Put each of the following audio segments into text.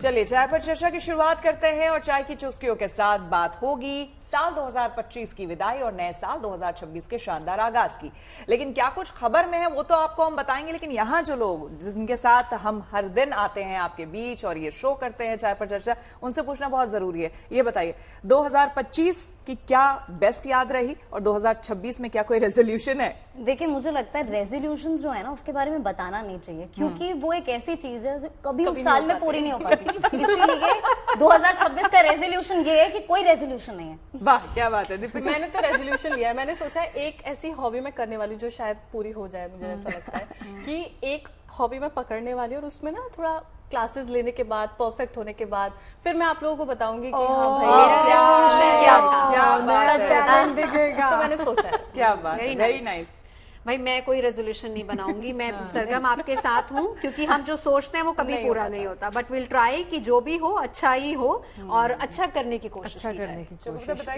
चलिए चाय पर चर्चा की शुरुआत करते हैं और चाय की चुस्कियों के साथ बात होगी साल 2025 की विदाई और नए साल 2026 के शानदार आगाज की। लेकिन क्या कुछ खबर में है वो तो आपको हम बताएंगे, लेकिन यहाँ जो लोग जिनके साथ हम हर दिन आते हैं आपके बीच और ये शो करते हैं चाय पर चर्चा, उनसे पूछना बहुत जरूरी है। ये बताइए 2025 की क्या बेस्ट याद रही और 2026 में क्या कोई रेजोल्यूशन है? देखिए मुझे लगता है रेजोल्यूशन जो है ना उसके बारे में बताना नहीं चाहिए, क्योंकि वो एक ऐसी चीज है जो कभी उस साल में पूरी नहीं हो पाती। इसीलिए 2026 का रेजोल्यूशन ये है कि कोई रेजोल्यूशन नहीं है। वाह क्या बात है दीपिका। मैंने तो रेजोल्यूशन लिया है, मैंने सोचा है एक ऐसी हॉबी में करने वाली जो शायद पूरी हो जाए। मुझे ऐसा लगता है कि एक हॉबी में पकड़ने वाली और उसमें ना थोड़ा क्लासेस लेने के बाद परफेक्ट होने के बाद फिर मैं आप लोगों को बताऊंगी कि हाँ भाई क्या तो मैंने सोचा है। क्या बात है, वेरी नाइस। भाई मैं कोई रेजोल्यूशन नहीं बनाऊंगी, मैं सरगम आपके साथ हूँ, क्योंकि हम जो सोचते हैं वो कभी पूरा नहीं होता। बट विल ट्राई कि जो भी हो अच्छा ही हो और अच्छा करने की कोशिश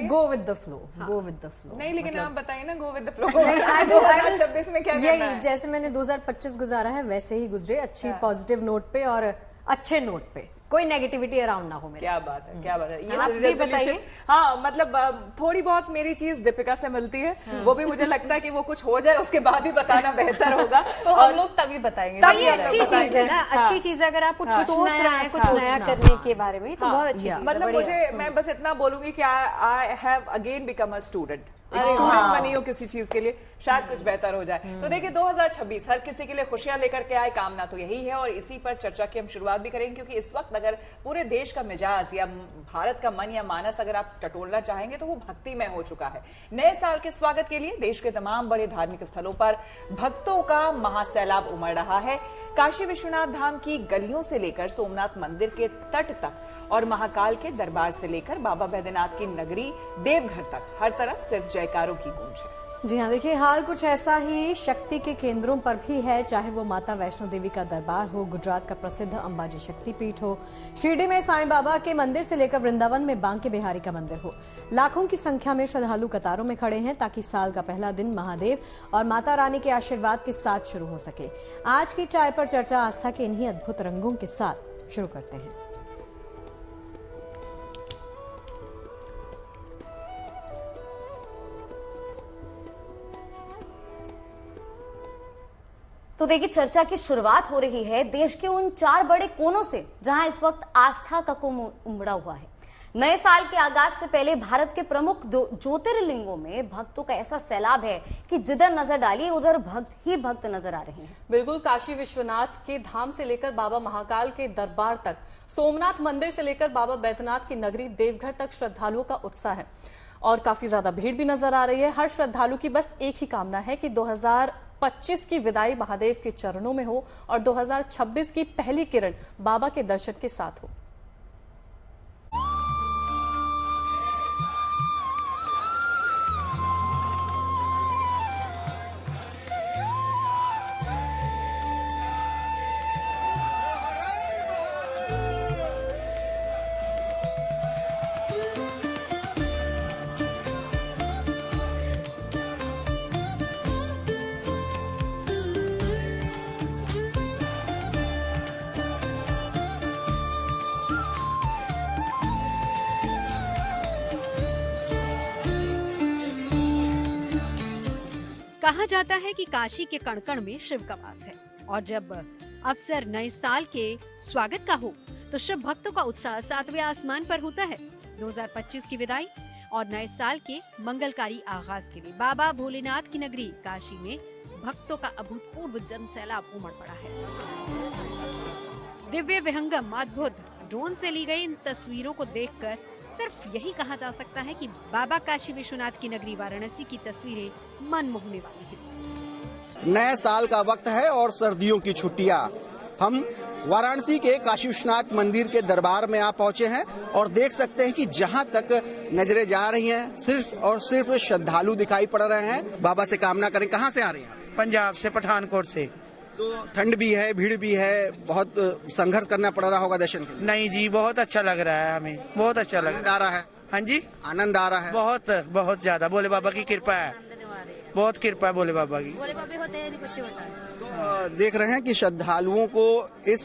go with the flow, go with the flow. नहीं लेकिन आप बताइए ना, गो विद द फ्लो 2026 में क्या करना है? जैसे मैंने 2025 गुजारा है वैसे ही गुजरे, अच्छी पॉजिटिव नोट पे और अच्छे नोट पे, कोई नेगेटिविटी अराउंड ना हो मेरे। क्या बात है, क्या बात है। ये आप भी बताइए। हाँ मतलब थोड़ी बहुत मेरी चीज दीपिका से मिलती है, वो भी मुझे लगता है कि वो कुछ हो जाए उसके बाद ही बताना बेहतर होगा। तो हम लोग तभी बताएंगे। तब ये अच्छी चीज है ना, अच्छी चीज है। अगर आप कुछ सोच रहे हैं कुछ नया करने के बारे में तो बहुत अच्छी। मतलब मुझे, मैं बस इतना बोलूंगी कि I have again become a student. Student बनी हो किसी चीज के लिए, शायद कुछ बेहतर हो जाए। तो देखिए 2026 हर किसी के लिए खुशियां लेकर के आए, कामना तो यही है और इसी पर चर्चा की हम शुरुआत भी करेंगे, क्योंकि इस वक्त अगर पूरे देश का मिजाज या भारत का मन या मानस अगर आप टटोलना चाहेंगे तो वो भक्तिमय हो चुका है। नए साल के स्वागत के लिए देश के तमाम बड़े धार्मिक स्थलों पर भक्तों का महासैलाब उमड़ रहा है। काशी विश्वनाथ धाम की गलियों से लेकर सोमनाथ मंदिर के तट तक और महाकाल के दरबार से लेकर बाबा बैद्यनाथ की नगरी देवघर तक हर तरफ सिर्फ जयकारों की गूंज है। जी हाँ, देखिए हाल कुछ ऐसा ही शक्ति के केंद्रों पर भी है, चाहे वो माता वैष्णो देवी का दरबार हो, गुजरात का प्रसिद्ध अंबाजी शक्तिपीठ हो, शिरडी में साईं बाबा के मंदिर से लेकर वृंदावन में बांके बिहारी का मंदिर हो। लाखों की संख्या में श्रद्धालु कतारों में खड़े हैं ताकि साल का पहला दिन महादेव और माता रानी के आशीर्वाद के साथ शुरू हो सके। आज की चाय पर चर्चा आस्था के इन्हीं अद्भुत रंगों के साथ शुरू करते हैं। तो देखिए चर्चा की शुरुआत हो रही है देश के उन 4 बड़े कोनों से जहां इस वक्त आस्था का कुंभ उमड़ा हुआ है। नए साल के आगाज से पहले भारत के प्रमुख ज्योतिर्लिंगों में भक्तों का ऐसा सैलाब है कि जिधर नजर डालिए उधर भक्त ही भक्त नजर आ रहे हैं। बिल्कुल, काशी विश्वनाथ के धाम से लेकर बाबा महाकाल के दरबार तक, सोमनाथ मंदिर से लेकर बाबा बैद्यनाथ की नगरी देवघर तक श्रद्धालुओं का उत्साह है और काफी ज्यादा भीड़ भी नजर आ रही है। हर श्रद्धालु की बस एक ही कामना है कि 2025 की विदाई महादेव के चरणों में हो और 2026 की पहली किरण बाबा के दर्शन के साथ हो। कहा जाता है कि काशी के कण कण में शिव का वास है और जब अवसर नए साल के स्वागत का हो तो शिव भक्तों का उत्साह 7वें आसमान पर होता है। 2025 की विदाई और नए साल के मंगलकारी आगाज के लिए बाबा भोलेनाथ की नगरी काशी में भक्तों का अभूतपूर्व जन सैलाब उमड़ पड़ा है। दिव्य विहंगम अद्भुत ड्रोन से ली गई इन तस्वीरों को देखकर सिर्फ यही कहा जा सकता है कि बाबा काशी विश्वनाथ की नगरी वाराणसी की तस्वीरें मन मोहने वाली हैं। नए साल का वक्त है और सर्दियों की छुट्टियां। हम वाराणसी के काशी विश्वनाथ मंदिर के दरबार में आ पहुंचे हैं और देख सकते हैं कि जहां तक नजरें जा रही हैं सिर्फ और सिर्फ श्रद्धालु दिखाई पड़ रहे हैं। बाबा से कामना करें। कहां से आ रहे हैं? पंजाब से, पठानकोट से। तो ठंड भी है, भीड़ भी है, बहुत संघर्ष करना पड़ रहा होगा दर्शन के लिए। नहीं जी, बहुत अच्छा लग रहा है, हमें बहुत अच्छा लग आ रहा है। हाँ जी, आनंद आ रहा है। बहुत बहुत ज्यादा, भोले बाबा की कृपा है। बहुत कृपा है भोले बाबा की। भोले बाबा होते हैं कुछ होता है। देख रहे हैं कि श्रद्धालुओं को इस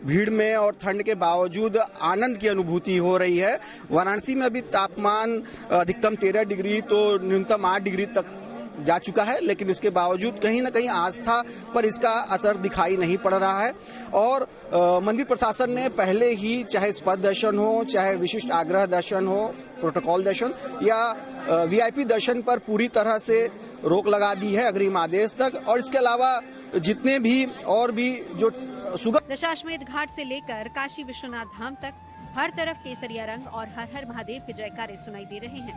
भीड़ में और ठंड के बावजूद आनंद की अनुभूति हो रही है। वाराणसी में अभी तापमान अधिकतम 13 डिग्री तो न्यूनतम 8 डिग्री तक जा चुका है, लेकिन इसके बावजूद कहीं ना कहीं आस्था पर इसका असर दिखाई नहीं पड़ रहा है। और मंदिर प्रशासन ने पहले ही चाहे स्पर्श दर्शन हो, चाहे विशिष्ट आग्रह दर्शन हो, प्रोटोकॉल दर्शन या वीआईपी दर्शन पर पूरी तरह से रोक लगा दी है अग्रिम आदेश तक। और इसके अलावा जितने भी और भी जो सुगम दशाश्वमेध घाट से लेकर काशी विश्वनाथ धाम तक हर तरफ केसरिया रंग और हर हर महादेव के जयकारे सुनाई दे रहे हैं।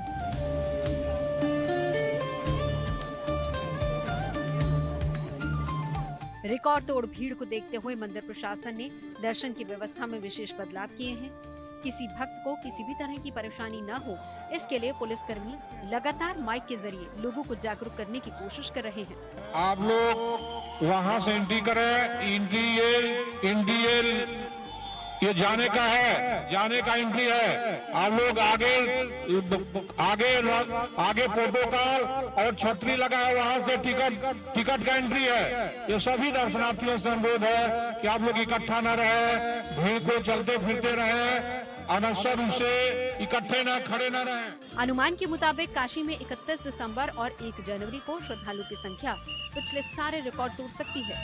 रिकॉर्ड तोड़ भीड़ को देखते हुए मंदिर प्रशासन ने दर्शन की व्यवस्था में विशेष बदलाव किए हैं। किसी भक्त को किसी भी तरह की परेशानी न हो, इसके लिए पुलिसकर्मी लगातार माइक के जरिए लोगों को जागरूक करने की कोशिश कर रहे हैं। आप लोग वहाँ से एंट्री करें, इंडियल ये जाने का है, जाने का एंट्री है। आप लोग आगे प्रोटोकॉल और छतरी लगाए, वहाँ से टिकट का एंट्री है। ये सभी दर्शनार्थियों से अनुरोध है कि आप लोग इकट्ठा न रहे, भीड़ को चलते फिरते रहे, अनवसर रूप से इकट्ठे न खड़े न रहे। अनुमान के मुताबिक काशी में 31 दिसंबर और 1 जनवरी को श्रद्धालु की संख्या पिछले सारे रिकॉर्ड तोड़ सकती है।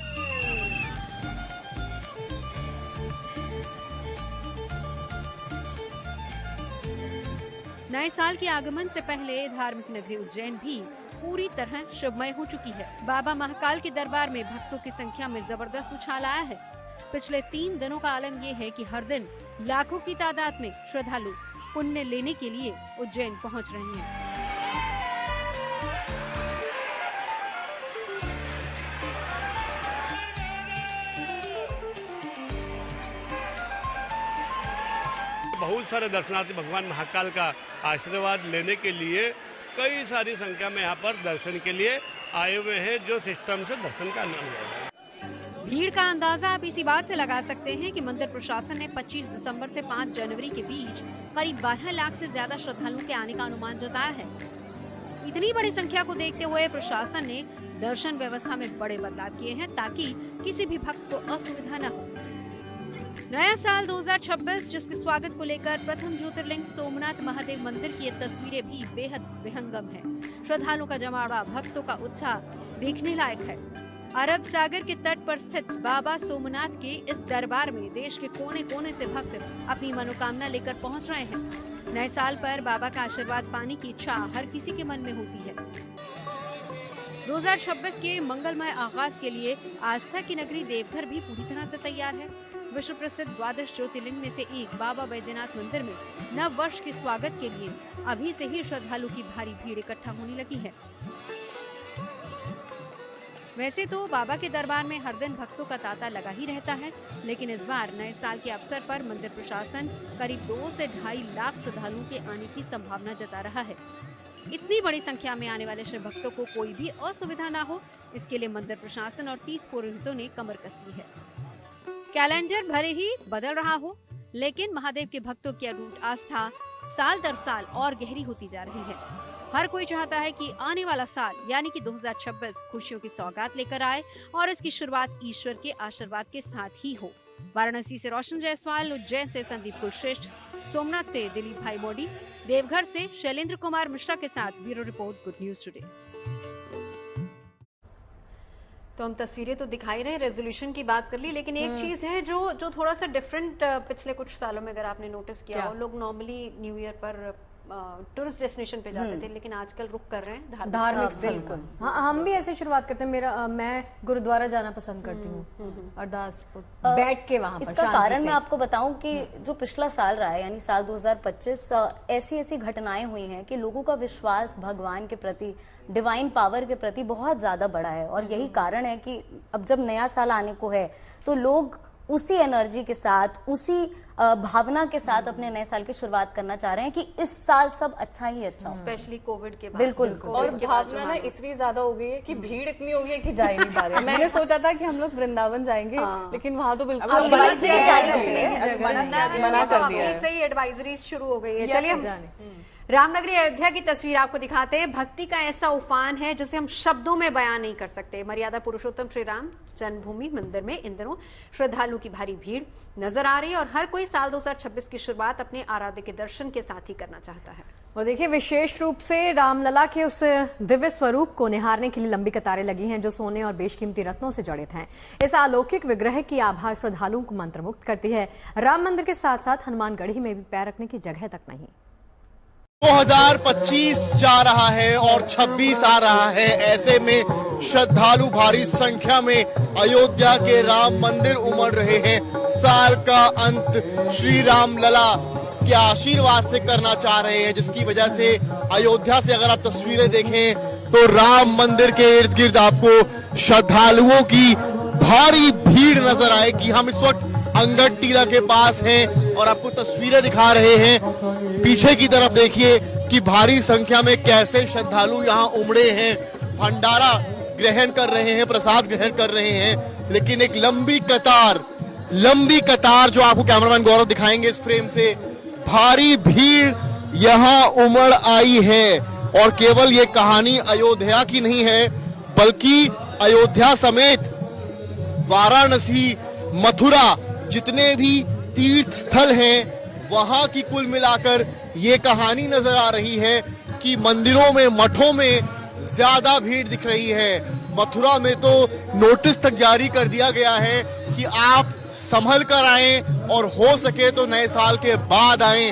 नए साल के आगमन से पहले धार्मिक नगरी उज्जैन भी पूरी तरह शिवमय हो चुकी है। बाबा महाकाल के दरबार में भक्तों की संख्या में जबरदस्त उछाल आया है। पिछले 3 दिनों का आलम यह है कि हर दिन लाखों की तादाद में श्रद्धालु पुण्य लेने के लिए उज्जैन पहुंच रहे हैं। बहुत सारे दर्शनार्थी भगवान महाकाल का आशीर्वाद लेने के लिए कई सारी संख्या में यहाँ पर दर्शन के लिए आए हुए हैं, जो सिस्टम से दर्शन का आनंद ले रहे हैं। भीड़ का अंदाजा आप इसी बात से लगा सकते हैं कि मंदिर प्रशासन ने 25 दिसंबर से 5 जनवरी के बीच करीब 12 लाख से ज्यादा श्रद्धालुओं के आने का अनुमान जताया है। इतनी बड़ी संख्या को देखते हुए प्रशासन ने दर्शन व्यवस्था में बड़े बदलाव किए हैं ताकि किसी भी भक्त को असुविधा न हो। नया साल 2026 जिसके स्वागत को लेकर प्रथम ज्योतिर्लिंग सोमनाथ महादेव मंदिर की ये तस्वीरें भी बेहद विहंगम है। श्रद्धालुओं का जमावड़ा, भक्तों का उत्साह देखने लायक है। अरब सागर के तट पर स्थित बाबा सोमनाथ के इस दरबार में देश के कोने कोने से भक्त अपनी मनोकामना लेकर पहुंच रहे हैं। नए साल पर बाबा का आशीर्वाद पाने की इच्छा हर किसी के मन में होती है। 2026 के मंगलमय आगाज के लिए आस्था की नगरी देवघर भी पूरी तरह से तैयार है। विश्व प्रसिद्ध द्वादश ज्योतिर्लिंग में से एक बाबा बैद्यनाथ मंदिर में नव वर्ष के स्वागत के लिए अभी से ही श्रद्धालु की भारी भीड़ इकट्ठा होने लगी है। वैसे तो बाबा के दरबार में हर दिन भक्तों का तांता लगा ही रहता है, लेकिन इस बार नए साल के अवसर पर मंदिर प्रशासन करीब 2 से 2.5 लाख श्रद्धालुओं के आने की संभावना जता रहा है। इतनी बड़ी संख्या में आने वाले शिव भक्तों को कोई भी असुविधा न हो, इसके लिए मंदिर प्रशासन और तीर्थ पुरोहितों ने कमर कस ली है। कैलेंडर भले ही बदल रहा हो, लेकिन महादेव के भक्तों की अटूट आस्था साल दर साल और गहरी होती जा रही है। हर कोई चाहता है कि आने वाला साल यानी कि 2026 खुशियों की सौगात लेकर आए और इसकी शुरुआत ईश्वर के आशीर्वाद के साथ ही हो। वाराणसी से रोशन जायसवाल, उज्जैन से संदीप कुलश्रेष्ठ, सोमनाथ से दिलीप भाई मोदी, देवघर से शैलेंद्र कुमार मिश्रा के साथ bureau report, good news today. तो हम तस्वीरें तो दिखाई रहे, रेजोल्यूशन की बात कर ली, लेकिन एक चीज है जो थोड़ा सा डिफरेंट पिछले कुछ सालों में अगर आपने नोटिस किया हो, लोग नॉर्मली न्यू ईयर पर टूरिस्ट डेस्टिनेशन पे जाते थे, लेकिन आजकल रुक कर रहे हैं धार्मिक। बिल्कुल, हाँ, हम भी ऐसे शुरुआत करते हैं। मैं गुरुद्वारा जाना पसंद करती हूँ, अरदास बैठ के वहाँ पर। इसका कारण मैं आपको बताऊं कि जो पिछला साल रहा है यानी साल 2025, ऐसी घटनाएं हुई हैं कि लोगों का विश्वास भगवान के प्रति, डिवाइन पावर के प्रति बहुत ज्यादा बढ़ा है। और यही कारण है कि अब जब नया साल आने को है तो लोग उसी एनर्जी के साथ, उसी भावना के साथ अपने नए साल की शुरुआत करना चाह रहे हैं कि इस साल सब अच्छा ही अच्छा हो, स्पेशली कोविड के बाद। बिल्कुल, और भावना ना इतनी ज्यादा हो गई है कि भीड़ इतनी हो गई है कि जा ही नहीं पा रहे। मैंने सोचा था कि हम लोग वृंदावन जाएंगे, लेकिन वहाँ तो बिल्कुल मना कर दिया है। सही एडवाइजरीज शुरू हो गई है। चलिए रामनगरी अयोध्या की तस्वीर आपको दिखाते हैं। भक्ति का ऐसा उफान है जिसे हम शब्दों में बयान नहीं कर सकते। मर्यादा पुरुषोत्तम श्री राम जन्मभूमि मंदिर में इन दिनों श्रद्धालुओं की भारी भीड़ नजर आ रही है और हर कोई साल 2026 की शुरुआत अपने आराध्य के दर्शन के साथ ही करना चाहता है। और देखिए, विशेष रूप से रामलला के उस दिव्य स्वरूप को निहारने के लिए लंबी कतारें लगी हैं जो सोने और बेशकीमती रत्नों से जड़ित हैं। इस अलौकिक विग्रह की आभा श्रद्धालुओं को मंत्रमुग्ध करती है। राम मंदिर के साथ साथ हनुमानगढ़ी में भी पैर रखने की जगह तक नहीं। 2025 जा रहा है और 26 आ रहा है। ऐसे में श्रद्धालु भारी संख्या में अयोध्या के राम मंदिर उमड़ रहे हैं। साल का अंत श्री राम लला के आशीर्वाद से करना चाह रहे हैं, जिसकी वजह से अयोध्या से अगर आप तस्वीरें देखें तो राम मंदिर के इर्द गिर्द आपको श्रद्धालुओं की भारी भीड़ नजर आएगी। हम इस वक्त अंगद टीला के पास हैं और आपको तस्वीरें दिखा रहे हैं। पीछे की तरफ देखिए कि भारी संख्या में कैसे श्रद्धालु यहाँ उमड़े हैं, भंडारा ग्रहण कर रहे हैं, प्रसाद ग्रहण कर रहे हैं। लेकिन एक लंबी कतार जो आपको कैमरामैन गौरव दिखाएंगे इस फ्रेम से, भारी भीड़ यहाँ उमड़ आई है। और केवल ये कहानी अयोध्या की नहीं है, बल्कि अयोध्या समेत वाराणसी, मथुरा, जितने भी तीर्थ स्थल हैं वहां की कुल मिलाकर ये कहानी नजर आ रही है कि मंदिरों में, मठों में ज्यादा भीड़ दिख रही है। मथुरा में तो नोटिस तक जारी कर दिया गया है कि आप संभल कर आएं और हो सके तो नए साल के बाद आएं।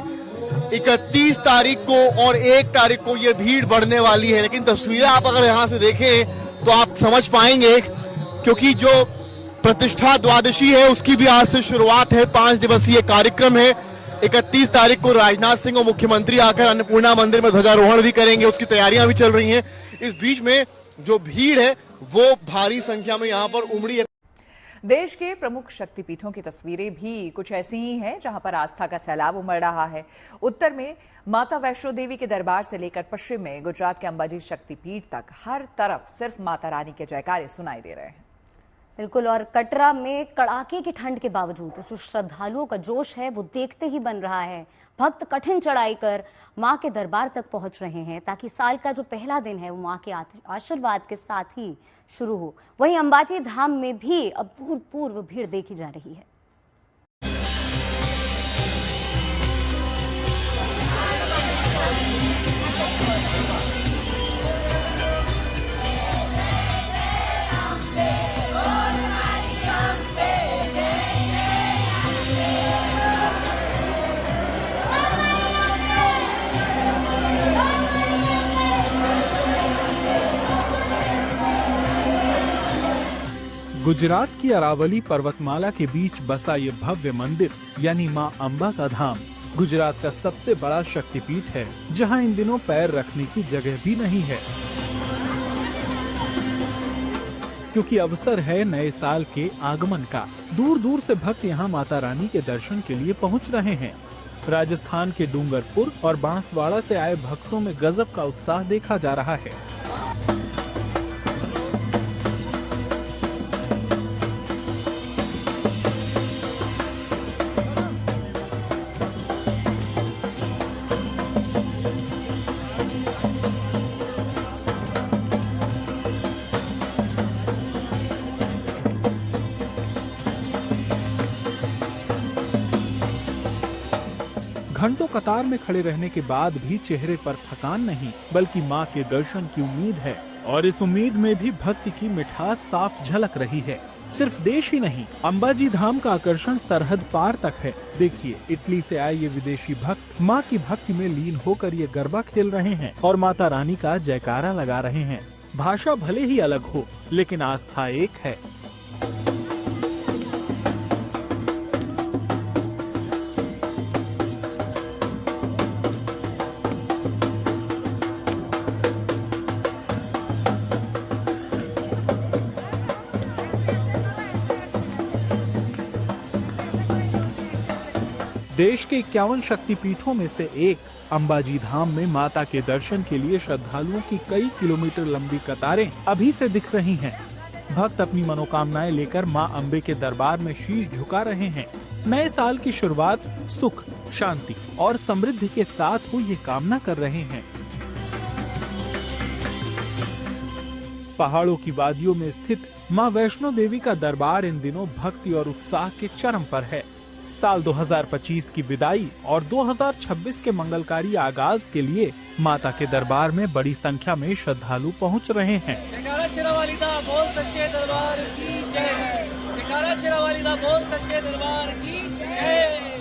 31 तारीख को और 1 तारीख को ये भीड़ बढ़ने वाली है। लेकिन तस्वीरें आप अगर यहाँ से देखें तो आप समझ पाएंगे, क्योंकि जो प्रतिष्ठा द्वादशी है उसकी भी आज से शुरुआत है। 5 दिवसीय कार्यक्रम है। 31 तारीख को राजनाथ सिंह और मुख्यमंत्री आकर अन्नपूर्णा मंदिर में ध्वजारोहण भी करेंगे, उसकी तैयारियां भी चल रही हैं। इस बीच में जो भीड़ है वो भारी संख्या में यहाँ पर उमड़ी है। देश के प्रमुख शक्तिपीठों की तस्वीरें भी कुछ ऐसी ही हैं जहां पर आस्था का सैलाब उमड़ रहा है। उत्तर में माता वैष्णो देवी के दरबार से लेकर पश्चिम में गुजरात के अंबाजी शक्तिपीठ तक हर तरफ सिर्फ माता रानी के जयकारे सुनाई दे रहे हैं। बिल्कुल। और कटरा में कड़ाके की ठंड के बावजूद जो श्रद्धालुओं का जोश है वो देखते ही बन रहा है। भक्त कठिन चढ़ाई कर मां के दरबार तक पहुंच रहे हैं ताकि साल का जो पहला दिन है वो मां के आशीर्वाद के साथ ही शुरू हो। वहीं अंबाजी धाम में भी अब पूर्व भीड़ देखी जा रही है। गुजरात की अरावली पर्वतमाला के बीच बसा ये भव्य मंदिर यानी मां अंबा का धाम गुजरात का सबसे बड़ा शक्तिपीठ है, जहां इन दिनों पैर रखने की जगह भी नहीं है, क्योंकि अवसर है नए साल के आगमन का। दूर दूर से भक्त यहां माता रानी के दर्शन के लिए पहुंच रहे हैं। राजस्थान के डूंगरपुर और बांसवाड़ा से आए भक्तों में गजब का उत्साह देखा जा रहा है। घंटों कतार में खड़े रहने के बाद भी चेहरे पर थकान नहीं, बल्कि मां के दर्शन की उम्मीद है। और इस उम्मीद में भी भक्ति की मिठास साफ झलक रही है। सिर्फ देश ही नहीं, अंबाजी धाम का आकर्षण सरहद पार तक है। देखिए, इटली से आए ये विदेशी भक्त मां की भक्ति में लीन होकर ये गरबा खेल रहे हैं और माता रानी का जयकारा लगा रहे हैं। भाषा भले ही अलग हो, लेकिन आस्था एक है। देश के 51 शक्तिपीठों में से एक अंबाजी धाम में माता के दर्शन के लिए श्रद्धालुओं की कई किलोमीटर लंबी कतारें अभी से दिख रही हैं। भक्त अपनी मनोकामनाएं लेकर मां अंबे के दरबार में शीश झुका रहे हैं। नए साल की शुरुआत सुख, शांति और समृद्धि के साथ हो ये कामना कर रहे हैं। पहाड़ों की वादियों में स्थित मां वैष्णो देवी का दरबार इन दिनों भक्ति और उत्साह के चरम पर है। साल 2025 की विदाई और 2026 के मंगलकारी आगाज के लिए माता के दरबार में बड़ी संख्या में श्रद्धालु पहुंच रहे हैं।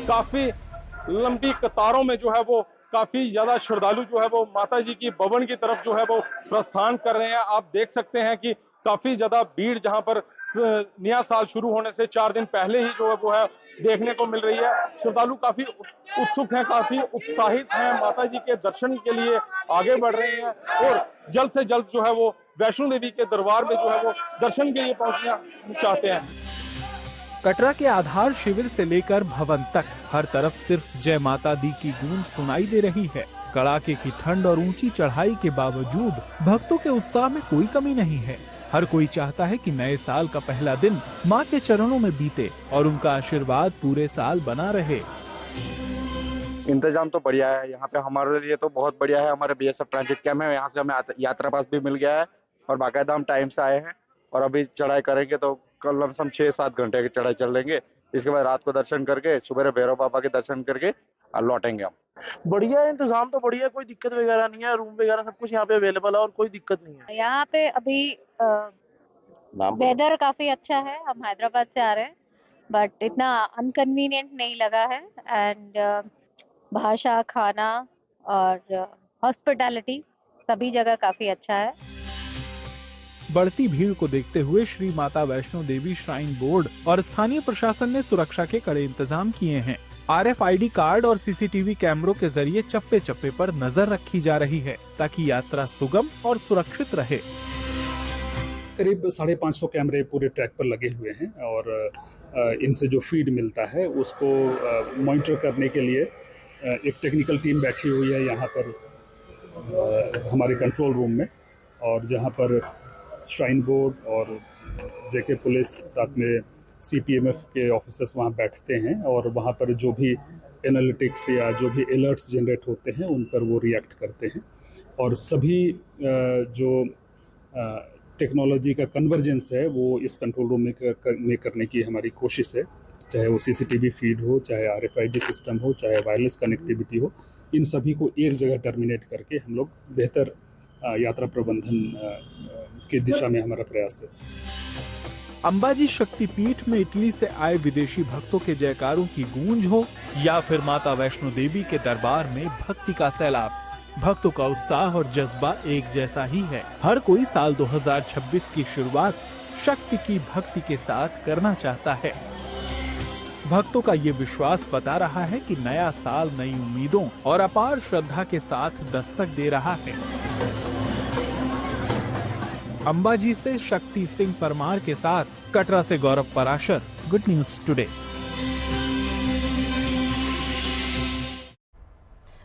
काफी लंबी कतारों में जो है वो काफी ज्यादा श्रद्धालु जो है वो माता जी की भवन की तरफ जो है वो प्रस्थान कर रहे हैं। आप देख सकते हैं कि काफी ज्यादा भीड़ जहां पर नया साल शुरू होने से 4 दिन पहले ही जो है वो है देखने को मिल रही है। श्रद्धालु काफी उत्सुक हैं, काफी उत्साहित हैं, माता जी के दर्शन के लिए आगे बढ़ रहे हैं और जल्द से जल्द जो है वो वैष्णो देवी के दरबार में जो है वो दर्शन के लिए पहुंचना चाहते हैं। कटरा के आधार शिविर से लेकर भवन तक हर तरफ सिर्फ जय माता दी की गूंज सुनाई दे रही है। कड़ाके की ठंड और ऊंची चढ़ाई के बावजूद भक्तों के उत्साह में कोई कमी नहीं है। हर कोई चाहता है कि नए साल का पहला दिन मां के चरणों में बीते और उनका आशीर्वाद पूरे साल बना रहे। इंतजाम तो बढ़िया है यहाँ पे, हमारे लिए तो बहुत बढ़िया है। हमारे बीएसएफ ट्रांजिट कैंप है, यहाँ से हमें यात्रा पास भी मिल गया है और बाकायदा हम टाइम से आए हैं और अभी चढ़ाई करेंगे तो कल हम 6-7 घंटे की चढ़ाई चल लेंगे। इसके बाद रात को दर्शन करके सुबह भैरव बाबा के दर्शन करके लौटेंगे हम। बढ़िया है, इंतजाम तो बढ़िया, कोई दिक्कत वगैरह नहीं है। रूम वगैरह सब कुछ यहाँ पे अवेलेबल है और कोई दिक्कत नहीं है। यहाँ पे अभी वेदर काफी अच्छा है। हम हैदराबाद से आ रहे हैं बट इतना अनकन्वीनियंट नहीं लगा है एंड भाषा, खाना और हॉस्पिटैलिटी सभी जगह काफी अच्छा है। बढ़ती भीड़ को देखते हुए श्री माता वैष्णो देवी श्राइन बोर्ड और स्थानीय प्रशासन ने सुरक्षा के कड़े इंतजाम किए हैं। RFID कार्ड और CCTV कैमरों के जरिए चप्पे चप्पे पर नजर रखी जा रही है ताकि यात्रा सुगम और सुरक्षित रहे। करीब 550 कैमरे पूरे ट्रैक पर लगे हुए हैं और इनसे जो फीड मिलता है उसको मॉनिटर करने के लिए एक टेक्निकल टीम बैठी हुई है यहाँ पर हमारे कंट्रोल रूम में, और जहाँ पर श्राइन बोर्ड और JK पुलिस साथ में CPMF के ऑफिसर्स वहाँ बैठते हैं और वहाँ पर जो भी एनालिटिक्स या जो भी अलर्ट्स जनरेट होते हैं उन पर वो रिएक्ट करते हैं। और सभी जो टेक्नोलॉजी का कन्वर्जेंस है वो इस कंट्रोल रूम में करने की हमारी कोशिश है, चाहे वो CCTV फीड हो, चाहे RFID सिस्टम हो, चाहे वायरलेस कनेक्टिविटी हो, इन सभी को एक जगह टर्मिनेट करके हम लोग बेहतर यात्रा प्रबंधन की दिशा में हमारा प्रयास है। अंबाजी शक्तिपीठ में इटली से आए विदेशी भक्तों के जयकारों की गूंज हो या फिर माता वैष्णो देवी के दरबार में भक्ति का सैलाब, भक्तों का उत्साह और जज्बा एक जैसा ही है। हर कोई साल 2026 की शुरुआत शक्ति की भक्ति के साथ करना चाहता है। भक्तों का ये विश्वास बता रहा है कि नया साल नई उम्मीदों और अपार श्रद्धा के साथ दस्तक दे रहा है। अंबाजी से शक्ति सिंह परमार के साथ कटरा से गौरव पराशर, गुड न्यूज टुडे।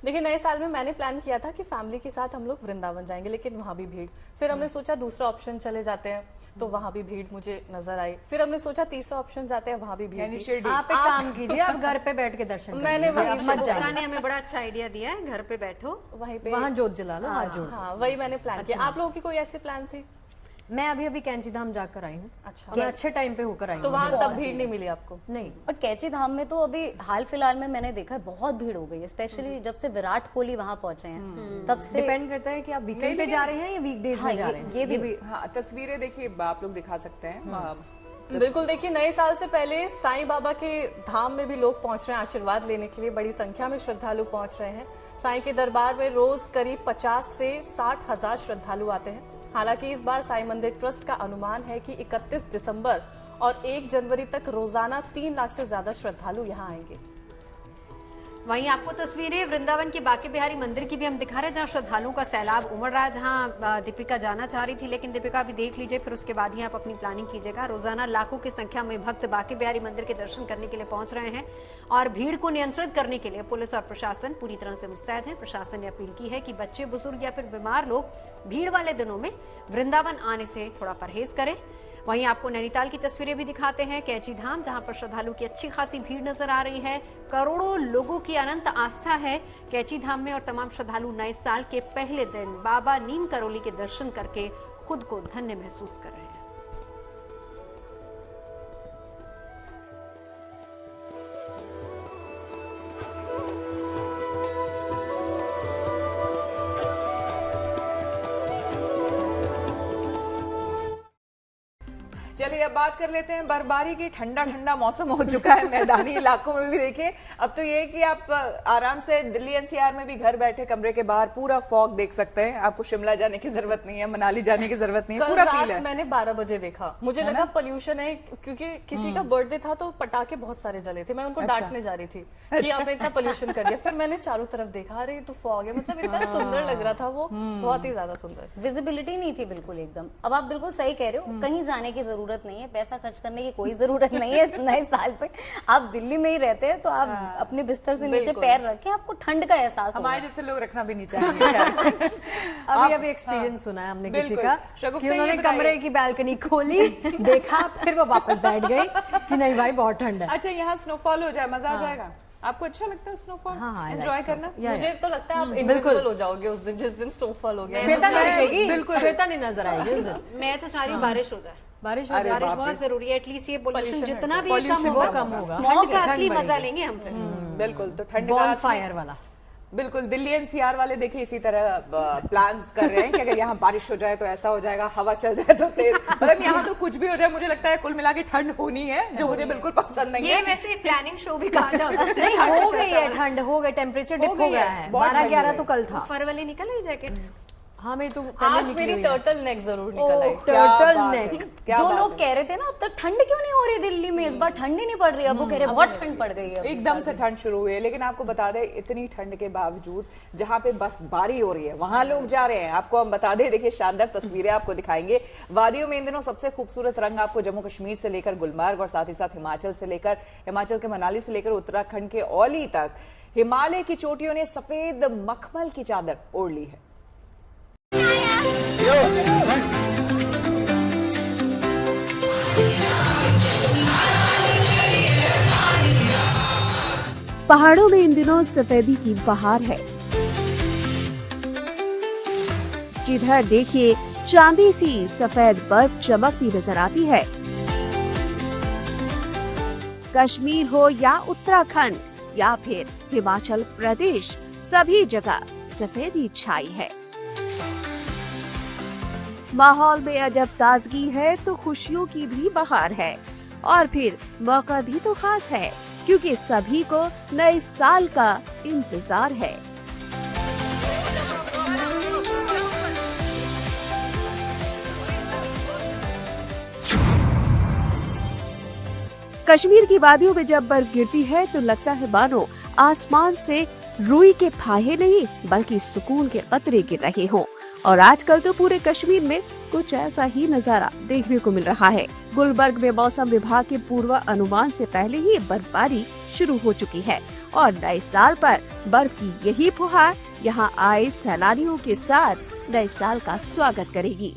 देखिए, नए साल में मैंने प्लान किया था कि फैमिली के साथ हम लोग वृंदावन जाएंगे, लेकिन वहाँ भी भीड़। फिर हमने सोचा दूसरा ऑप्शन चले जाते हैं, तो वहाँ भी भीड़ मुझे नजर आई। फिर हमने सोचा तीसरा ऑप्शन जाते हैं, वहाँ भी भीड़। आप एक काम कीजिए, आप घर पे बैठ के दर्शन करिए। मैंने ने हमें बड़ा अच्छा आइडिया दिया है, घर पे बैठो, वहीं पे वहाँ जोत जला लो। हाँ, वही मैंने प्लान किया। आप लोगों की कोई ऐसी प्लान थी? मैं अभी कैंची धाम जाकर आई हूँ। अच्छा, मैं अच्छे टाइम पे होकर आई हूँ। तो वहाँ तब भीड़ नहीं मिली आपको? नहीं, और कैची धाम में तो अभी हाल फिलहाल में मैंने देखा है बहुत भीड़ हो गई है, स्पेशली जब से विराट कोहली वहाँ पहुंचे हैं तब से। डिपेंड करता है कि आप वीकेंड पे जा रहे हैं या वीकडेज में जा रहे हैं। ये भी हाँ, तस्वीरें देखिए आप लोग दिखा सकते हैं। बिल्कुल, देखिए नए साल से पहले साईं बाबा के धाम में भी लोग पहुंच रहे हैं आशीर्वाद लेने के लिए। बड़ी संख्या में श्रद्धालु पहुंच रहे हैं। साईं के दरबार में रोज करीब 50 से 60 हजार श्रद्धालु आते हैं। हालांकि इस बार साईं मंदिर ट्रस्ट का अनुमान है कि 31 दिसंबर और 1 जनवरी तक रोजाना 3 लाख से ज्यादा श्रद्धालु यहां आएंगे। वहीं आपको तस्वीरें वृंदावन के बांके बिहारी मंदिर की भी हम दिखा रहे हैं, जहां श्रद्धालुओं का सैलाब उमड़ रहा है, जहां दीपिका जाना चाह रही थी, लेकिन दीपिका भी देख लीजिए, फिर उसके बाद ही आप अपनी प्लानिंग कीजिएगा। रोजाना लाखों की संख्या में भक्त बांके बिहारी मंदिर के दर्शन करने के लिए पहुंच रहे हैं और भीड़ को नियंत्रित करने के लिए पुलिस और प्रशासन पूरी तरह से मुस्तैद है। प्रशासन ने अपील की है कि बच्चे, बुजुर्ग या फिर बीमार लोग भीड़ वाले दिनों में वृंदावन आने से थोड़ा परहेज करें। वहीं आपको नैनीताल की तस्वीरें भी दिखाते हैं, कैची धाम, जहां पर श्रद्धालु की अच्छी खासी भीड़ नजर आ रही है। करोड़ों लोगों की अनंत आस्था है कैची धाम में और तमाम श्रद्धालु नए साल के पहले दिन बाबा नीम करोली के दर्शन करके खुद को धन्य महसूस कर रहे हैं। चलिए अब बात कर लेते हैं बर्फबारी की। ठंडा ठंडा मौसम हो चुका है मैदानी इलाकों में भी। देखिए अब तो ये है कि आप आराम से दिल्ली एनसीआर में भी घर बैठे कमरे के बाहर पूरा फॉग देख सकते हैं। आपको शिमला जाने की जरूरत नहीं है, मनाली जाने की जरूरत नहीं है, पूरा फील है। मैंने 12 बजे देखा, मुझे लगा पोल्यूशन है क्योंकि किसी का बर्थडे था तो पटाखे बहुत सारे जले थे। मैं उनको डांटने जा रही थी कि आपने इतना पोल्यूशन कर दिया। फिर मैंने चारों तरफ देखा, अरे तो फॉग है, मतलब इतना सुंदर लग रहा था वो, बहुत ही ज्यादा सुंदर। विजिबिलिटी नहीं थी बिल्कुल एकदम। अब आप बिल्कुल सही कह रहे हो, कहीं जाने की जरूरत नहीं है, पैसा खर्च करने की कोई जरूरत नहीं है। इस नए साल पे आप दिल्ली में ही रहते हैं तो आप अपने बिस्तर से नीचे पैर रखें, आपको ठंड का एहसास हमारे जैसे लोग रखना भी नहीं चाहेंगे। अभी एक्सपीरियंस सुना है हमने किसी का कि उन्होंने कमरे की बालकनी खोली, देखा, फिर वो वापस बैठ गई कि नहीं भाई बहुत ठंड है। अच्छा यहाँ स्नोफॉल हो जाए, मजा आ जाएगा। आपको अच्छा लगता है स्नोफॉल एंजॉय करना? मुझे तो लगता है आप इनविजिबल हो जाओगे उस दिन, जिस दिन स्नोफॉल हो गया। श्वेता नहीं दिखेगी, बिल्कुल श्वेता नहीं नजर आएगी उस दिन। मैं तो चाह रही हूँ बारिश हो जाए। बारिश बहुत जरूरी है। एटलीस्ट ये पोल्यूशन जितना भी कम होगा, ठंड का असली मजा लेंगे हम। बिल्कुल, तो ठंड का फायर वाला बिल्कुल। दिल्ली एनसीआर वाले देखिए इसी तरह प्लान्स कर रहे हैं कि अगर यहाँ बारिश हो जाए तो ऐसा हो जाएगा, हवा चल जाए तो तेज। मतलब यहाँ तो कुछ भी हो जाए, मुझे लगता है कुल मिला के ठंड होनी है, जो मुझे बिल्कुल पसंद नहीं है। ये वैसे प्लानिंग शो भी कहा जा सकता है। नहीं, हो गई है ठंड, हो गई, टेम्परेचर डिप हो गया है। 12-11 तो कल था। फर वाली निकल आई जैकेट। हाँ, मेरी तो आज मेरी टर्टल नेक जरूर निकल आई। Turtle neck. जो लोग कह रहे थे ना अब तक ठंड क्यों नहीं हो रही दिल्ली में, इस बार ठंड ही नहीं पड़ रही, अब वो कह रहे बहुत ठंड पड़ गई है। एकदम से ठंड शुरू हुई है। लेकिन आपको बता दें इतनी ठंड के बावजूद जहां पे बर्फबारी हो रही है वहां लोग जा रहे हैं। आपको हम बता दें, देखिए शानदार तस्वीरें आपको दिखाएंगे। वादियों में इन दिनों सबसे खूबसूरत रंग आपको जम्मू कश्मीर से लेकर गुलमर्ग और साथ ही साथ हिमाचल के मनाली से लेकर उत्तराखंड के औली तक हिमालय की चोटियों ने सफेद मखमल की चादर ओढ़ ली है। पहाड़ों में इन दिनों सफेदी की बहार है। जिधर देखिए चांदी सी सफेद बर्फ चमकती नजर आती है। कश्मीर हो या उत्तराखंड या फिर हिमाचल प्रदेश, सभी जगह सफेदी छाई है। माहौल में अजब ताजगी है तो खुशियों की भी बहार है। और फिर मौका भी तो खास है क्योंकि सभी को नए साल का इंतजार है। कश्मीर की वादियों में जब बर्फ गिरती है तो लगता है मानो आसमान से रुई के फाहे नहीं बल्कि सुकून के कतरे गिर रहे हों। और आजकल तो पूरे कश्मीर में कुछ ऐसा ही नजारा देखने को मिल रहा है। गुलबर्ग में मौसम विभाग के पूर्व अनुमान से पहले ही बर्फबारी शुरू हो चुकी है और नए साल पर बर्फ की यही फुहार यहाँ आए सैलानियों के साथ नए साल का स्वागत करेगी।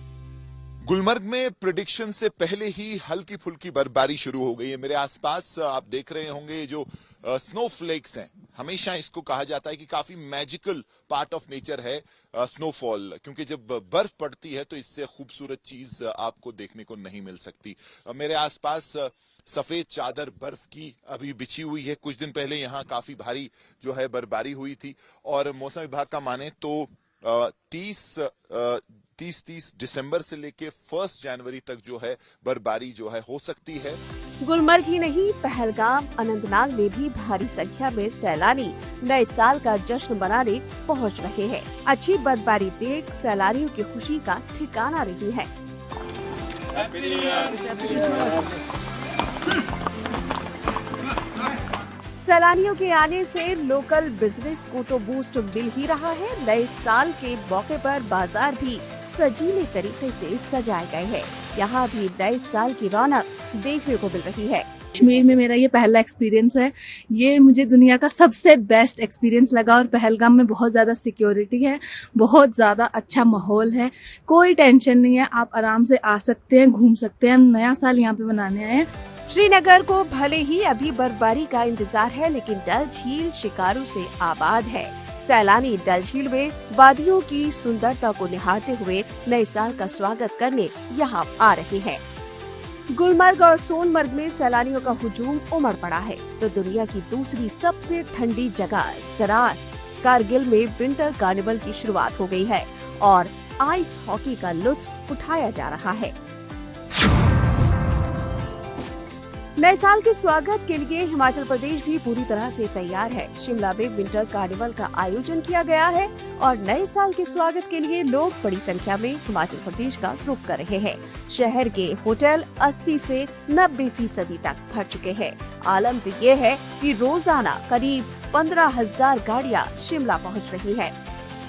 गुलमर्ग में प्रेडिक्शन से पहले ही हल्की फुल्की बर्फबारी शुरू हो गई है। मेरे आसपास आप देख रहे होंगे जो स्नोफ्लेक्स हैं, हमेशा इसको कहा जाता है कि काफी मैजिकल पार्ट ऑफ नेचर है स्नोफॉल, क्योंकि जब बर्फ पड़ती है तो इससे खूबसूरत चीज आपको देखने को नहीं मिल सकती। मेरे आसपास सफेद चादर बर्फ की अभी बिछी हुई है। कुछ दिन पहले यहाँ काफी भारी जो है बर्फबारी हुई थी और मौसम विभाग का माने तो 30 दिसंबर से लेके 1 जनवरी तक जो है बर्फबारी जो है हो सकती है। गुलमर्ग ही नहीं, पहलगाम, अनंतनाग में भी भारी संख्या में सैलानी नए साल का जश्न मनाने पहुंच रहे हैं। अच्छी बर्फबारी देख सैलानियों की खुशी का ठिकाना नहीं है। सैलानियों के आने से लोकल बिजनेस को तो बूस्ट मिल ही रहा है। नए साल के मौके पर बाजार भी सजीले तरीके से सजाए गए हैं। यहाँ भी नए साल की रौनक देखने को मिल रही है। कश्मीर में मेरा ये पहला एक्सपीरियंस है। ये मुझे दुनिया का सबसे बेस्ट एक्सपीरियंस लगा और पहलगाम में बहुत ज़्यादा सिक्योरिटी है, बहुत ज़्यादा अच्छा माहौल है, कोई टेंशन नहीं है, आप आराम से आ सकते हैं, घूम सकते हैं। हम नया साल यहाँ पे मनाने आए हैं। श्रीनगर को भले ही अभी बर्फबारी का इंतजार है, लेकिन डल झील शिकारों से आबाद है। सैलानी डल झील में वादियों की सुंदरता को निहारते हुए नए साल का स्वागत करने यहाँ आ रहे हैं। गुलमर्ग और सोनमर्ग में सैलानियों का हुजूम उमड़ पड़ा है, तो दुनिया की दूसरी सबसे ठंडी जगह द्रास कारगिल में विंटर कार्निवल की शुरुआत हो गई है और आइस हॉकी का लुत्फ उठाया जा रहा है। नए साल के स्वागत के लिए हिमाचल प्रदेश भी पूरी तरह से तैयार है। शिमला में विंटर कार्निवल का आयोजन किया गया है और नए साल के स्वागत के लिए लोग बड़ी संख्या में हिमाचल प्रदेश का रुख कर रहे हैं। शहर के होटल 80 से 90% तक भर चुके हैं। आलम तो ये है कि रोजाना करीब 15,000 गाड़ियां शिमला पहुंच रही है।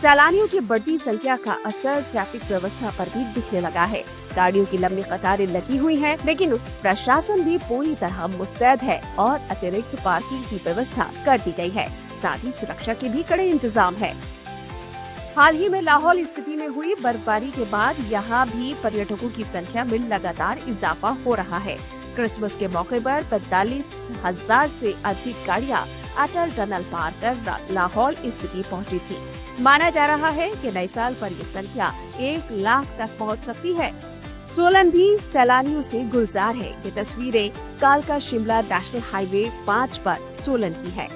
सैलानियों की बढ़ती संख्या का असर ट्रैफिक व्यवस्था पर भी दिखने लगा है। गाड़ियों की लंबी कतारें लगी हुई हैं, लेकिन प्रशासन भी पूरी तरह मुस्तैद है और अतिरिक्त पार्किंग की व्यवस्था कर दी गई है। साथ ही सुरक्षा के भी कड़े इंतजाम है। हाल ही में लाहौल स्पीति में हुई बर्फबारी के बाद यहाँ भी पर्यटकों की संख्या में लगातार इजाफा हो रहा है। क्रिसमस के मौके पर 45,000 से अधिक गाड़ियाँ अटल टनल पार कर लाहौल स्पीति पहुँची थी। माना जा रहा है कि नए साल पर ये संख्या 1 लाख तक पहुँच सकती है। सोलन भी सैलानियों से गुलजार है। ये तस्वीरें कालका शिमला नेशनल हाईवे 5 पर सोलन की है।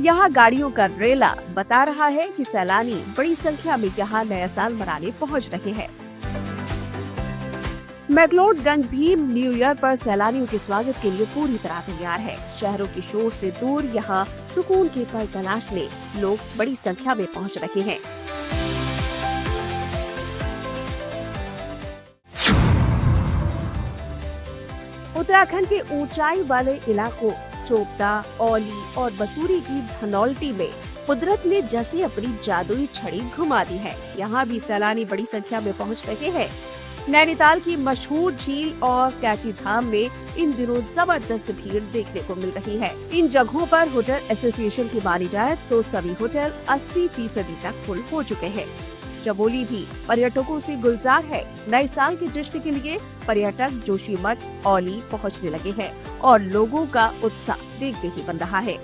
यहाँ गाड़ियों का रेला बता रहा है कि सैलानी बड़ी संख्या में यहाँ नया साल मनाने पहुँच रहे हैं। मैक्लोडगंज भी न्यू ईयर पर सैलानियों के स्वागत के लिए पूरी तरह तैयार है। शहरों के शोर से दूर यहाँ सुकून के पल तलाशने लोग बड़ी संख्या में पहुँच रहे हैं। उत्तराखंड के ऊंचाई वाले इलाकों चोपता, औली और बसूरी की धनौल्टी में कुदरत ने जैसे अपनी जादुई छड़ी घुमा दी है। यहाँ भी सैलानी बड़ी संख्या में पहुँच रहे हैं। नैनीताल की मशहूर झील और कैची धाम में इन दिनों जबरदस्त भीड़ देखने को मिल रही है। इन जगहों पर होटल एसोसिएशन की मानी जाए तो सभी होटल 80% तक फुल हो चुके हैं। चमोली भी पर्यटकों से गुलजार है। नए साल के जश्न के लिए पर्यटक जोशीमठ, औली पहुंचने लगे हैं और लोगों का उत्साह देखते ही बन रहा है।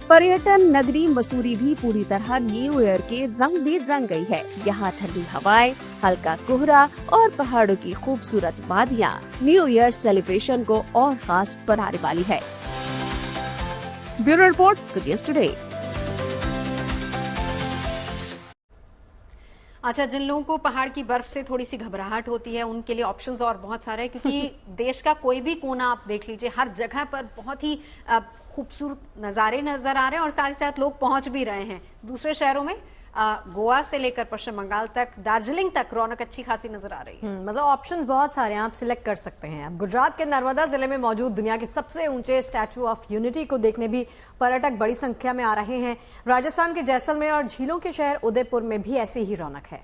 पर्यटन नगरी मसूरी भी पूरी तरह न्यू ईयर के रंग में रंग गई है। यहाँ ठंडी हवाएं, हल्का कोहरा और पहाड़ों की खूबसूरत वादियाँ न्यू ईयर सेलिब्रेशन को और खास बनाने वाली है। Bureau report, good news today. अच्छा, जिन लोगों को पहाड़ की बर्फ से थोड़ी सी घबराहट होती है उनके लिए ऑप्शंस और बहुत सारे हैं, क्योंकि देश का कोई भी कोना आप देख लीजिए, हर जगह पर बहुत ही खूबसूरत नज़ारे नजर आ रहे हैं और साथ ही साथ लोग पहुंच भी रहे हैं दूसरे शहरों में। गोवा से लेकर पश्चिम बंगाल तक, दार्जिलिंग तक रौनक अच्छी खासी नजर आ रही है। मतलब ऑप्शंस बहुत सारे हैं, आप सिलेक्ट कर सकते हैं। अब गुजरात के नर्मदा जिले में मौजूद दुनिया के सबसे ऊंचे स्टैचू ऑफ यूनिटी को देखने भी पर्यटक बड़ी संख्या में आ रहे हैं। राजस्थान के जैसलमेर और झीलों के शहर उदयपुर में भी ऐसी ही रौनक है।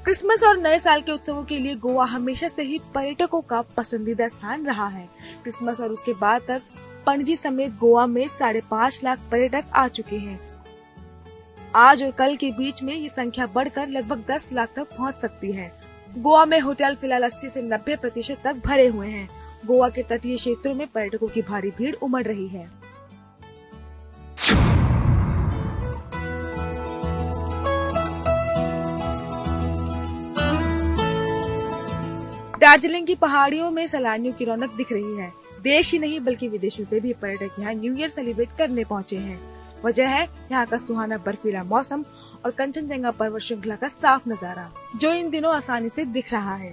क्रिसमस और नए साल के उत्सवों के लिए गोवा हमेशा से ही पर्यटकों का पसंदीदा स्थान रहा है। क्रिसमस और उसके बाद तक पणजी समेत गोवा में 5.5 लाख पर्यटक आ चुके हैं। आज और कल के बीच में ये संख्या बढ़कर लगभग 10 लाख तक पहुंच सकती है। गोवा में होटल फिलहाल 80 से 90% तक भरे हुए हैं। गोवा के तटीय क्षेत्रों में पर्यटकों की भारी भीड़ उमड़ रही है। दार्जिलिंग की पहाड़ियों में सैलानियों की रौनक दिख रही है। देश ही नहीं बल्कि विदेशों से भी पर्यटक यहाँ न्यू ईयर सेलिब्रेट करने पहुँचे हैं। वजह है यहाँ का सुहाना बर्फीला मौसम और कंचनजंगा पर्वत श्रृंखला का साफ नजारा, जो इन दिनों आसानी से दिख रहा है।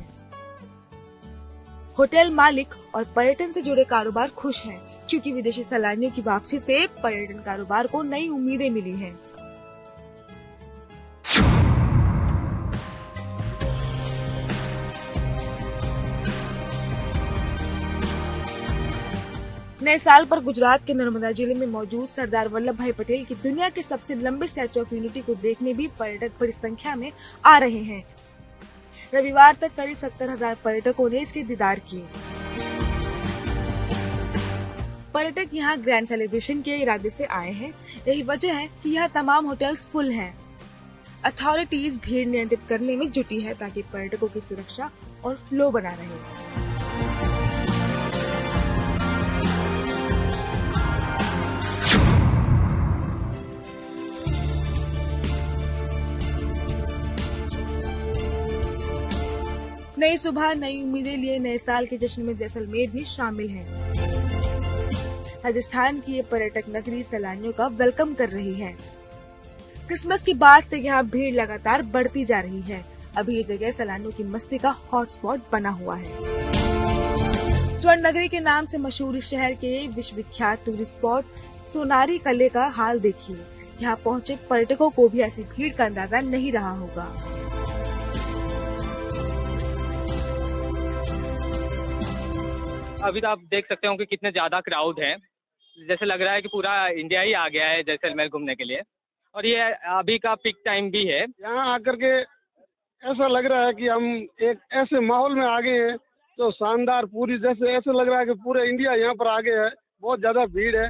होटल मालिक और पर्यटन से जुड़े कारोबार खुश हैं, क्योंकि विदेशी सैलानियों की वापसी से पर्यटन कारोबार को नई उम्मीदें मिली हैं। नए साल पर गुजरात के नर्मदा जिले में मौजूद सरदार वल्लभ भाई पटेल की दुनिया के सबसे लंबे स्टैचू ऑफ यूनिटी को देखने भी पर्यटक बड़ी संख्या में आ रहे हैं। रविवार तक करीब 70,000 पर्यटकों ने इसके दीदार किए। पर्यटक यहाँ ग्रैंड सेलिब्रेशन के इरादे से आए हैं। यही वजह है कि यह तमाम होटल्स फुल हैं। अथॉरिटीज भीड़ नियंत्रित करने में जुटी है ताकि पर्यटकों की सुरक्षा और फ्लो बना रहे। नई सुबह नई उम्मीदें लिए नए साल के जश्न में जैसलमेर भी शामिल है। राजस्थान की ये पर्यटक नगरी सैलानियों का वेलकम कर रही है। क्रिसमस के बाद से यहाँ भीड़ लगातार बढ़ती जा रही है। अभी ये जगह सैलानियों की मस्ती का हॉटस्पॉट बना हुआ है। स्वर्ण नगरी के नाम से मशहूर इस शहर के विश्वविख्यात टूरिस्ट स्पॉट सोनारी कले का हाल देखिए। यहाँ पहुँचे पर्यटकों को भी ऐसी भीड़ का अंदाजा नहीं रहा होगा। अभी तो आप देख सकते हो कि कितने ज्यादा क्राउड है। जैसे लग रहा है कि पूरा इंडिया ही आ गया है जैसलमेर घूमने के लिए, और ये अभी का पीक टाइम भी है। यहाँ आकर के ऐसा लग रहा है कि हम एक ऐसे माहौल में आ गए हैं तो शानदार, पूरी जैसे ऐसा लग रहा है कि पूरे इंडिया यहाँ पर आ गया है। बहुत ज्यादा भीड़ है।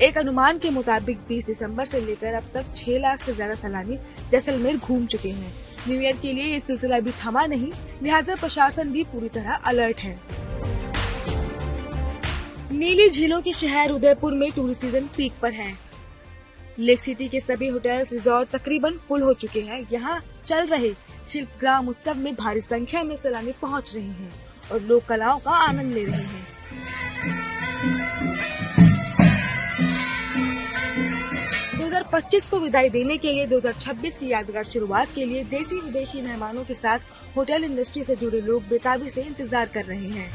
एक अनुमान के मुताबिक 20 दिसंबर से लेकर अब तक 6 लाख से ज्यादा सैलानी जैसलमेर घूम चुके हैं। न्यू ईयर के लिए ये सिलसिला भी थमा नहीं, लिहाजा प्रशासन भी पूरी तरह अलर्ट है। नीली झीलों के शहर उदयपुर में टूरिस्ट सीजन पीक पर है। लेक सिटी के सभी होटल्स रिजॉर्ट तकरीबन फुल हो चुके हैं। यहाँ चल रहे शिल्पग्राम उत्सव में भारी संख्या में सैलानी पहुँच रहे हैं और लोक कलाओं का आनंद ले रहे हैं। 2025 को विदाई देने के लिए 2026 की यादगार शुरुआत के लिए देसी विदेशी मेहमानों के साथ होटल इंडस्ट्री से जुड़े लोग बेताबी से इंतजार कर रहे हैं।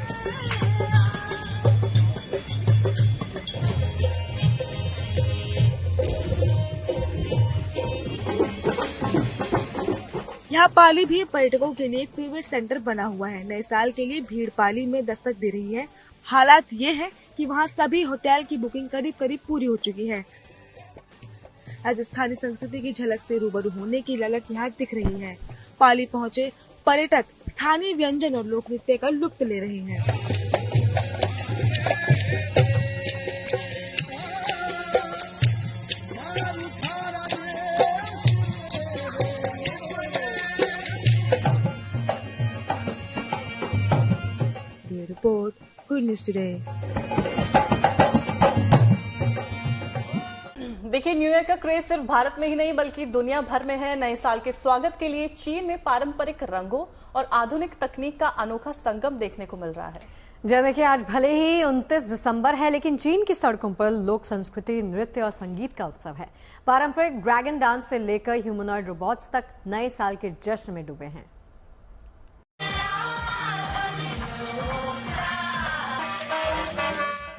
यहाँ पाली भी पर्यटकों के लिए एक फेवरेट सेंटर बना हुआ है। नए साल के लिए भीड़ पाली में दस्तक दे रही है। हालात ये है कि वहाँ सभी होटल की बुकिंग करीब करीब पूरी हो चुकी है। राजस्थानी संस्कृति की झलक से रूबरू होने की ललक यहाँ दिख रही है। पाली पहुँचे पर्यटक स्थानीय व्यंजन और लोक नृत्य का लुत्फ ले रहे हैं। Report good news today. देखिए, न्यू ईयर का क्रेज सिर्फ भारत में ही नहीं बल्कि दुनिया भर में है। नए साल के स्वागत के लिए चीन में पारंपरिक रंगों और आधुनिक तकनीक का अनोखा संगम देखने को मिल रहा है। जय देखिए, आज भले ही 29 दिसंबर है लेकिन चीन की सड़कों पर लोक संस्कृति, नृत्य और संगीत का उत्सव है। पारंपरिक ड्रैगन डांस से लेकर ह्यूमनॉइड रोबोट्स तक नए साल के जश्न में डूबे हैं।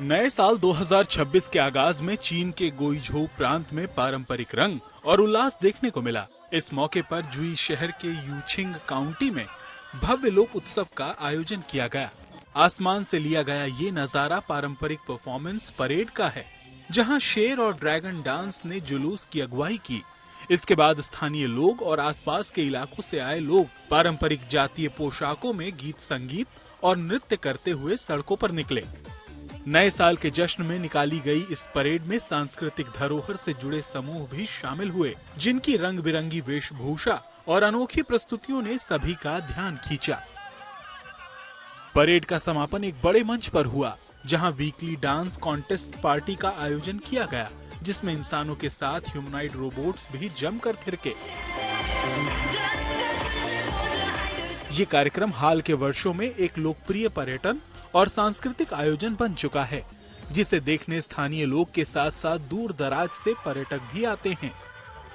नए साल 2026 के आगाज में चीन के गोइझोउ प्रांत में पारंपरिक रंग और उल्लास देखने को मिला। इस मौके पर जुई शहर के यूचिंग काउंटी में भव्य लोक उत्सव का आयोजन किया गया। आसमान से लिया गया ये नजारा पारंपरिक परफॉर्मेंस परेड का है, जहां शेर और ड्रैगन डांस ने जुलूस की अगुवाई की। इसके बाद स्थानीय लोग और आसपास के इलाकों से आए लोग पारंपरिक जातीय पोशाकों में गीत संगीत और नृत्य करते हुए सड़कों पर निकले। नए साल के जश्न में निकाली गई इस परेड में सांस्कृतिक धरोहर से जुड़े समूह भी शामिल हुए, जिनकी रंग बिरंगी वेशभूषा और अनोखी प्रस्तुतियों ने सभी का ध्यान खींचा। परेड का समापन एक बड़े मंच पर हुआ, जहां वीकली डांस कॉन्टेस्ट पार्टी का आयोजन किया गया, जिसमें इंसानों के साथ ह्यूमनॉइड रोबोट्स भी जमकर थिरके। ये कार्यक्रम हाल के वर्षों में एक लोकप्रिय पर्यटन और सांस्कृतिक आयोजन बन चुका है, जिसे देखने स्थानीय लोग के साथ साथ दूर दराज से पर्यटक भी आते हैं।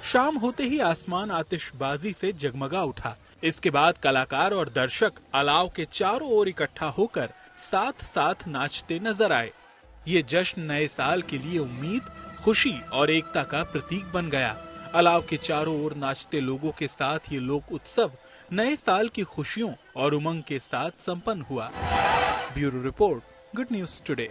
शाम होते ही आसमान आतिशबाजी से जगमगा उठा। इसके बाद कलाकार और दर्शक अलाव के चारों ओर इकट्ठा होकर साथ साथ नाचते नजर आए। ये जश्न नए साल के लिए उम्मीद, खुशी और एकता का प्रतीक बन गया। अलाव के चारों ओर नाचते लोगों के साथ ये लोक उत्सव नए साल की खुशियों और उमंग के साथ संपन्न हुआ। Bureau report, good news today.